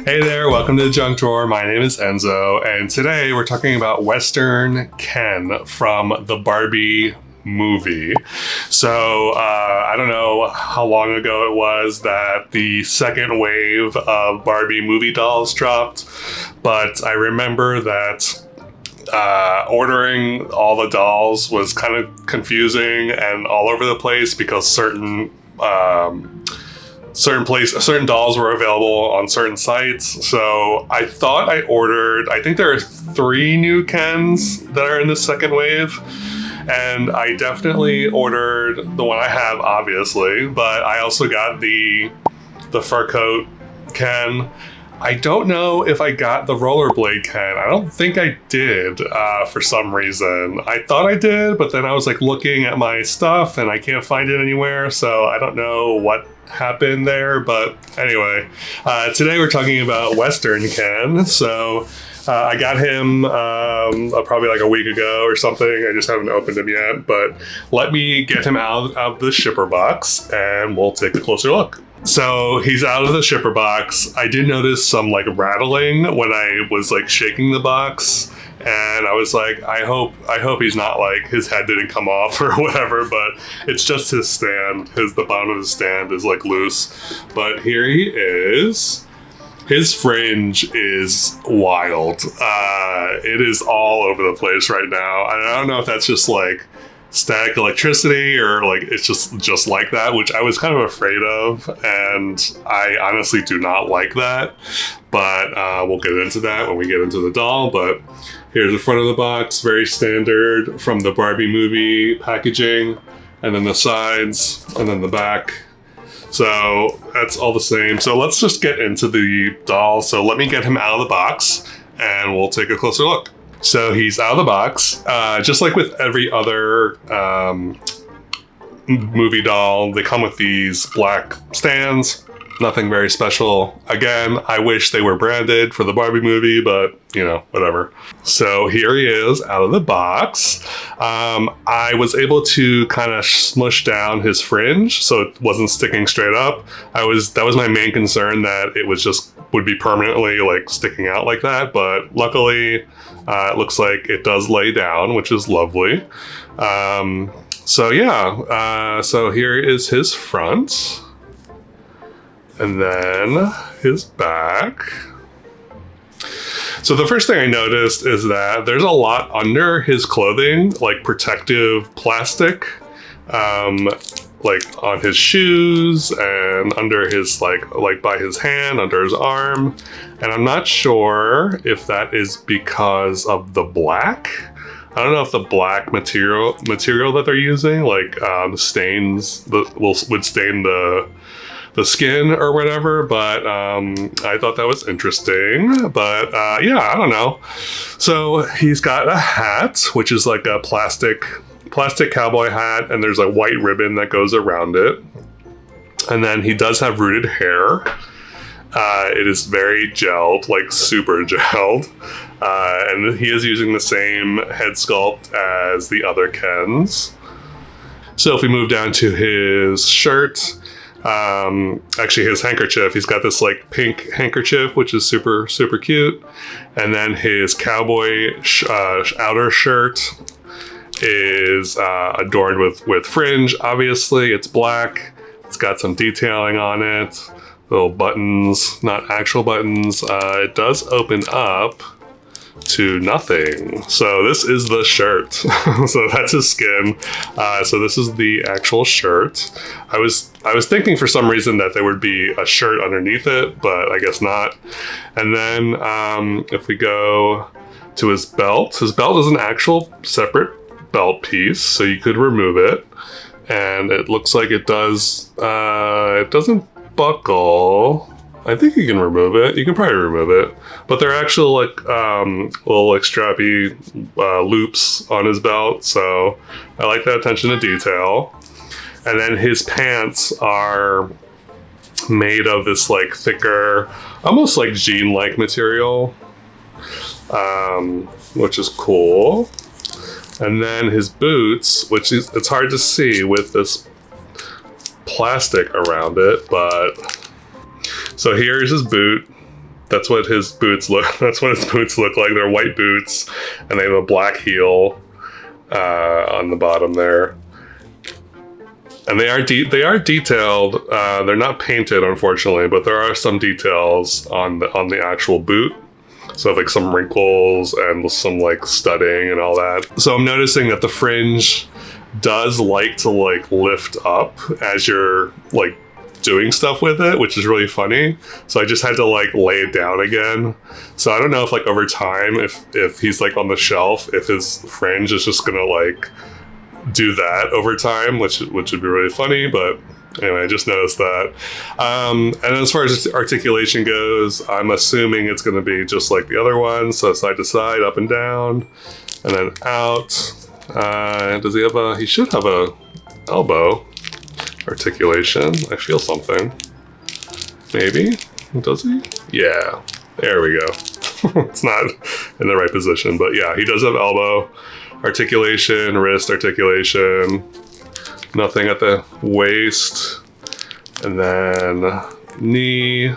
Hey there, welcome to the Junk Drawer. My name is Enzo, and today we're talking about Western Ken from the Barbie movie. So, I don't know how long ago it was that the second wave of Barbie movie dolls dropped, but I remember that ordering all the dolls was kind of confusing and all over the place because certain dolls were available on certain sites. So I thought I think there are 3 new Kens that are in the second wave. And I definitely ordered the one I have, obviously, but I also got the fur coat Ken. I don't know if I got the rollerblade Ken. I don't think I did for some reason. I thought I did, but then I was like looking at my stuff and I can't find it anywhere. So I don't know what happened there. But anyway, today we're talking about Western Ken. So I got him probably like a week ago or something. I just haven't opened him yet. But let me get him out of the shipper box and we'll take a closer look. So he's out of the shipper box. I did notice some like rattling when I was like shaking the box, and I was like, I hope he's not like his head didn't come off or whatever, but it's just his stand. The bottom of his stand is like loose. But here he is. His fringe is wild. It is all over the place right now. And I don't know if that's just like static electricity or like it's just like that, which I was kind of afraid of, and I honestly do not like that, but we'll get into that when we get into the doll. But here's the front of the box, very standard from the Barbie movie packaging, and then the sides, and then the back. So that's all the same. So let's just get into the doll. So let me get him out of the box and we'll take a closer look. So he's out of the box, just like with every other movie doll. They come with these black stands, nothing very special. Again, I wish they were branded for the Barbie movie, but you know, whatever. So here he is out of the box. I was able to kind of smush down his fringe so it wasn't sticking straight up. That was my main concern, that it would be permanently like sticking out like that, but luckily it looks like it does lay down, which is lovely. So yeah, so here is his front, and then his back. So the first thing I noticed is that there's a lot under his clothing, like protective plastic, like on his shoes and under his like by his hand, under his arm. And I'm not sure if that is because of the black. I don't know if the black material that they're using, like would stain the skin or whatever, but I thought that was interesting. But yeah, I don't know. So he's got a hat, which is like a plastic cowboy hat, and there's a white ribbon that goes around it. And then he does have rooted hair. It is very gelled, like super gelled. And he is using the same head sculpt as the other Kens. So if we move down to his shirt, actually his handkerchief, he's got this like pink handkerchief, which is super, super cute. And then his cowboy outer shirt is adorned with fringe. Obviously, it's black. It's got some detailing on it. Little buttons, not actual buttons. It does open up to nothing. So this is the shirt. So that's his skin. So this is the actual shirt. I was thinking for some reason that there would be a shirt underneath it, but I guess not. And then if we go to his belt is an actual separate belt piece, so you could remove it. And it looks like it does. It doesn't buckle. I think you can remove it. You can probably remove it. But they're actual like little like strappy loops on his belt. So I like that attention to detail. And then his pants are made of this like thicker, almost like jean-like material, which is cool. And then his boots, which is, it's hard to see with this plastic around it, but so here's his boot. That's what his boots look. That's what his boots look like. They're white boots, and they have a black heel on the bottom there. And they are detailed. They're not painted, unfortunately, but there are some details on the actual boot. So like some wrinkles and some like studding and all that. So I'm noticing that the fringe does like to like lift up as you're like doing stuff with it, which is really funny. So I just had to like lay it down again. So I don't know if like over time, if he's like on the shelf, if his fringe is just gonna like do that over time, which would be really funny. But anyway, I just noticed that. And as far as articulation goes, I'm assuming it's going to be just like the other one. So side to side, up and down, and then out. Does he have he should have a elbow articulation. I feel something. Maybe? Does he? Yeah. There we go. It's not in the right position, but yeah, he does have elbow articulation, wrist articulation. Nothing at the waist, and then knee, and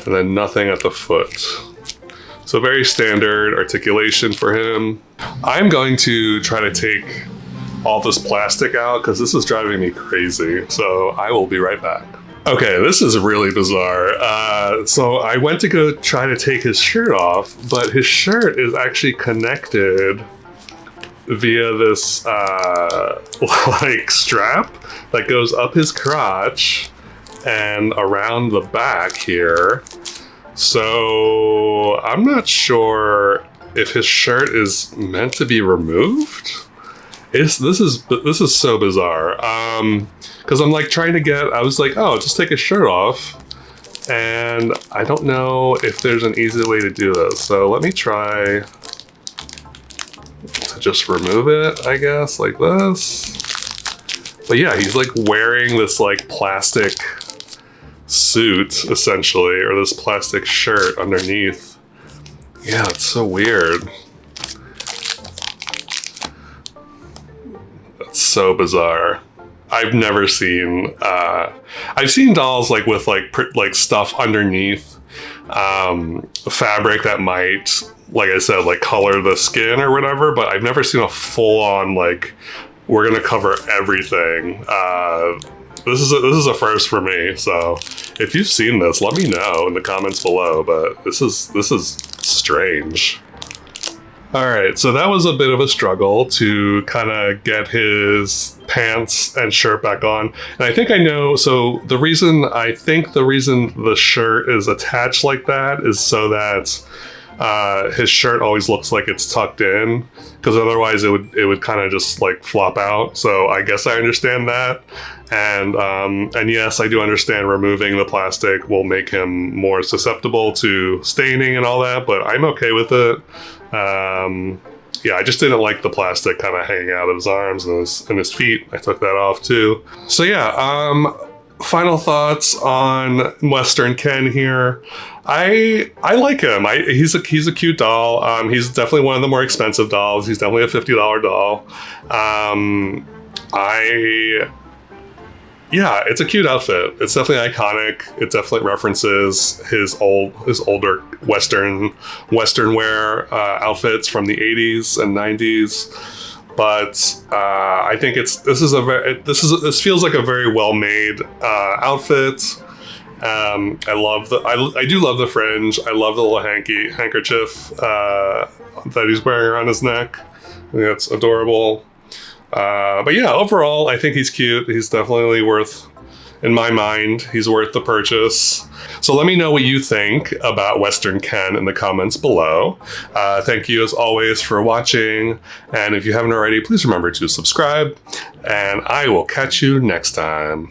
then nothing at the foot. So very standard articulation for him. I'm going to try to take all this plastic out because this is driving me crazy. So I will be right back. Okay, this is really bizarre. So I went to go try to take his shirt off, but his shirt is actually connected via this like strap that goes up his crotch and around the back here. So I'm not sure if his shirt is meant to be removed. This is so bizarre. Because I'm like trying to get, I was like, oh, just take his shirt off. And I don't know if there's an easy way to do this. So let me try to just remove it, I guess, like this. But yeah, he's like wearing this like plastic suit, essentially, or this plastic shirt underneath. Yeah, it's so weird. That's so bizarre. I've never seen, I've seen dolls like with like stuff underneath, fabric that might, like I said, like color the skin or whatever, but I've never seen a full on like, we're gonna cover everything. This is a first for me. So if you've seen this, let me know in the comments below, but this is strange. All right, so that was a bit of a struggle to kind of get his pants and shirt back on. And I think I know, so I think the reason the shirt is attached like that is so that his shirt always looks like it's tucked in, because otherwise it would kind of just like flop out. So I guess I understand that. And yes, I do understand removing the plastic will make him more susceptible to staining and all that, but I'm okay with it. Yeah, I just didn't like the plastic kind of hanging out of his arms and his feet. I took that off too. So yeah, final thoughts on Western Ken here. I like him. He's a cute doll. He's definitely one of the more expensive dolls. He's definitely a $50 doll. Yeah, it's a cute outfit. It's definitely iconic. It definitely references his older Western wear outfits from the 80s and 90s. But I think this feels like a very well made outfit. I do love the fringe. I love the little handkerchief that he's wearing around his neck. I think that's adorable. But yeah, overall, I think he's cute. He's definitely worth, in my mind, he's worth the purchase. So let me know what you think about Western Ken in the comments below. Thank you as always for watching. And if you haven't already, please remember to subscribe. And I will catch you next time.